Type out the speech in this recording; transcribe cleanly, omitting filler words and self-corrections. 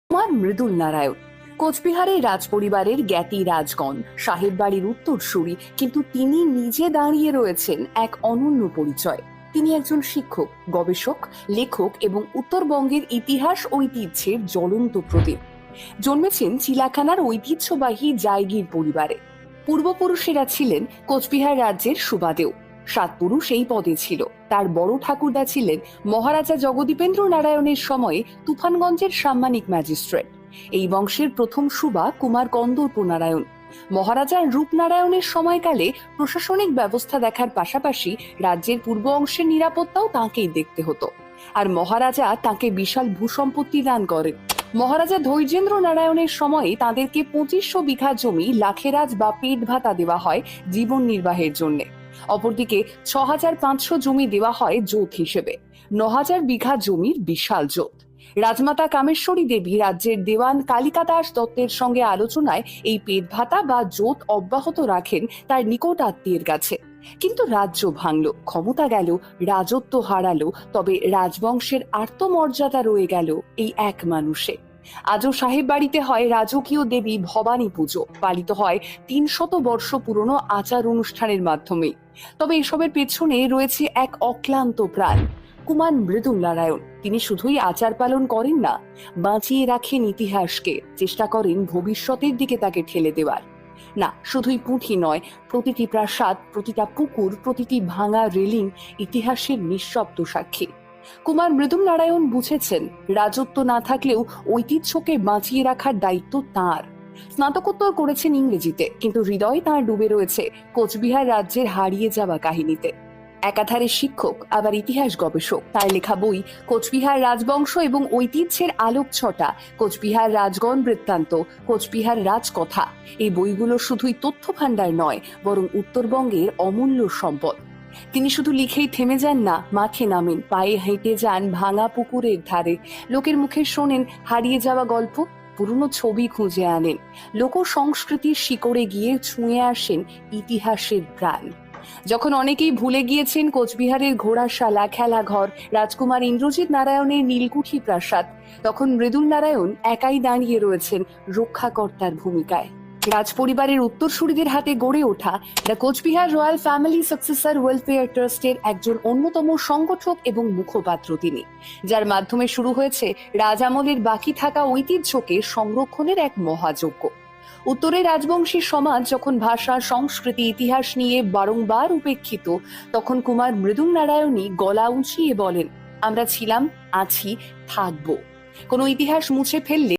কুমার মৃদুল নারায়ণ কোচবিহারের রাজপরিবারের জ্ঞাতি রাজগণ, সাহেব বাড়ির উত্তরসূরি, কিন্তু তিনি নিজে দাঁড়িয়ে রয়েছেন এক অনন্য পরিচয়। তিনি একজন শিক্ষক, গবেষক, লেখক এবং উত্তরবঙ্গের ইতিহাস ঐতিহ্যের জ্বলন্ত প্রতীক। জন্মেছেন চিলাখানার ঐতিহ্যবাহী জায়গির পরিবারে। পূর্বপুরুষেরা ছিলেন কোচবিহার রাজ্যের সুবাদেও। সাত পুরুষ এই পদে ছিল। তার বড় ঠাকুরদা ছিলেন মহারাজা জগদীপেন্দ্র নারায়ণের সময়ে তুফানগঞ্জের সাম্মানিক ম্যাজিস্ট্রেট। এই বংশের প্রথম সুবা কুমার কন্দর্প নারায়ণ। মহারাজা রূপনারায়ণের সময়কালে প্রশাসনিক ব্যবস্থা দেখার পাশাপাশি রাজ্যের পূর্ব অংশের নিরাপত্তাও তাঁকেই দেখতে হতো। আর মহারাজা তাঁকে বিশাল ভূসম্পত্তি দান করেন। মহারাজা ধৈর্যেন্দ্র নারায়ণের সময়ে তাঁদেরকে 2500 বিঘা জমি লাখেরাজ বা পেট ভাতা দেওয়া হয় জীবন নির্বাহের জন্য। অপরদিকে 6500 জমি দেওয়া হয় জোত হিসেবে। 9000 বিঘা জমির বিশাল জোত। রাজমাতা কামেশ্বরী দেবী রাজ্যের দেওয়ান কালিকা দাস দত্তের সঙ্গে আলোচনায় এই পেট ভাতা বা জোত অব্যাহত রাখেন তার নিকট আত্মীয়ের কাছে। কিন্তু রাজ্য ভাঙল, ক্ষমতা গেল, রাজত্ব হারালো, তবে রাজবংশের আর্তমর্যাদা রয়ে গেল এই এক মানুষে। আজও সাহেব বাড়িতে হয় রাজকীয় দেবী ভবানী পুজো, পালিত হয় 300 বর্ষ পুরনো আচার অনুষ্ঠানের মাধ্যমে। তবে এসবের পেছনে রয়েছে এক অক্লান্ত প্রাণ, কুমার মৃদুল নারায়ণ। তিনি শুধুই আচার পালন করেন না, বাঁচিয়ে রাখেন ইতিহাসকে, চেষ্টা করেন ভবিষ্যতের দিকে তাকে ঠেলে দেওয়ার। না, শুধুই পুঁথি নয়, প্রতিটি প্রাসাদ, প্রতিটা পুকুর, প্রতিটি ভাঙা রেলিং ইতিহাসের নিঃশব্দ সাক্ষী। কুমার মৃদুল নারায়ণ বুঝেছেন রাজত্ব না থাকলেও ঐতিহ্যকে বাঁচিয়ে রাখার দায়িত্ব তাঁর। স্নাতকোত্তর করেছেন ইংরেজিতে, কিন্তু হৃদয় তাঁর ডুবে রয়েছে কোচবিহার রাজ্যের হারিয়ে যাওয়া কাহিনীতে। একাধারে শিক্ষক, আবার ইতিহাস গবেষক। তার লেখা বই কোচবিহার রাজবংশ এবং ঐতিহ্যের আলোকছটা, কোচবিহার রাজগণ বৃত্তান্ত, কোচবিহার রাজকথা, এই বইগুলো শুধুই তথ্য ভাণ্ডার নয়, বরং উত্তরবঙ্গের অমূল্য সম্পদ। তিনি শুধু লিখেই থেমে যান না, মাঠে নামেন, পায়ে হেঁটে যান ভাঙা পুকুরের ধারে, লোকের মুখে শোনেন হারিয়ে যাওয়া গল্প, পুরনো ছবি খুঁজে আনেন, লোক সংস্কৃতির শিকড়ে গিয়ে ছুঁয়ে আসেন ইতিহাসের প্রাণ। যখন অনেকেই ভুলে গিয়েছেন কোচবিহারের ঘোড়াশালা, খেলাঘর, রাজকুমার ইন্দ্রজিৎ নারায়ণের নীলকুঠি প্রাসাদ, তখন মৃদুল নারায়ণ একাই দাঁড়িয়ে রয়েছেন রক্ষাকর্তার ভূমিকায়। রাজপরিবারের উত্তরসূরিদের হাতে গড়ে ওঠা the Cooch Behar royal family successor welfare ট্রাস্টের একজন অন্যতম সংগঠক এবং মুখপাত্র তিনি, যার মাধ্যমে শুরু হয়েছে রাজ আমলের বাকি থাকা ঐতিহ্যকে সংরক্ষণের এক মহাযজ্ঞ। উত্তরের রাজবংশী সমাজ যখন ভাষা, সংস্কৃতি, ইতিহাস নিয়ে বারংবার উপেক্ষিত, তখন কুমার মৃদুল নারায়ণই গলা উঁচিয়ে বলেন, আমরা ছিলাম, আছি, থাকবো। কোনো ইতিহাস মুছে ফেললে